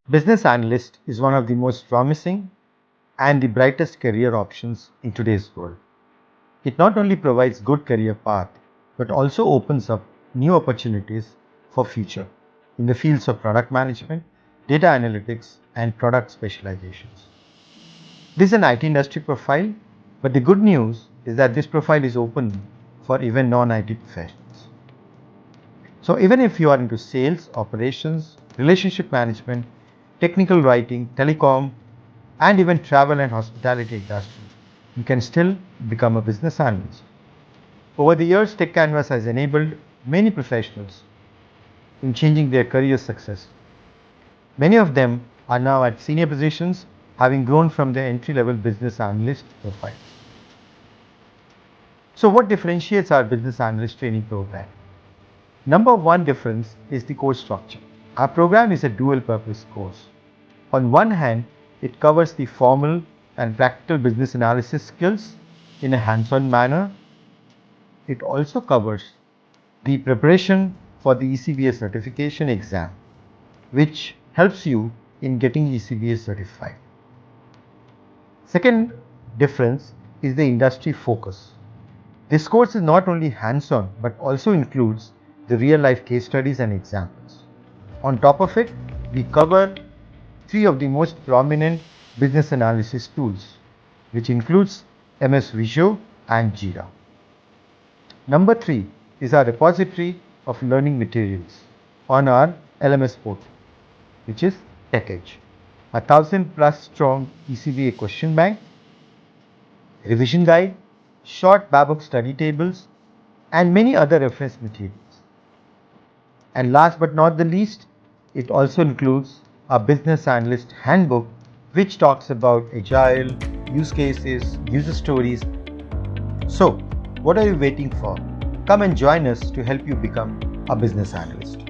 Business analyst is one of the most promising and the brightest career options in today's world. It not only provides good career path, but also opens up new opportunities for future in the fields of product management, data analytics, and product specializations. This is an IT industry profile, but the good news is that this profile is open for even non-IT professionals. So even if you are into sales, operations, relationship management, technical writing, telecom, and even travel and hospitality industry, you can still become a business analyst. Over the years, Techcanvass has enabled many professionals in changing their career success. Many of them are now at senior positions, having grown from their entry-level business analyst profile. So what differentiates our business analyst training program? Number one difference is the course structure. Our program is a dual purpose course. On one hand, it covers the formal and practical business analysis skills in a hands-on manner. It also covers the preparation for the ECBA certification exam, which helps you in getting ECBA certified. Second difference is the industry focus. This course is not only hands-on but also includes the real-life case studies and examples. On top of it, we cover three of the most prominent business analysis tools, which includes MS Visio and Jira. Number three is our repository of learning materials on our LMS portal, which is TechEdge. 1,000+ strong ECBA question bank, revision guide, short Babok study tables, and many other reference materials. And last but not the least, it also includes a business analyst handbook, which talks about agile, use cases, user stories. So, what are you waiting for? Come and join us to help you become a business analyst.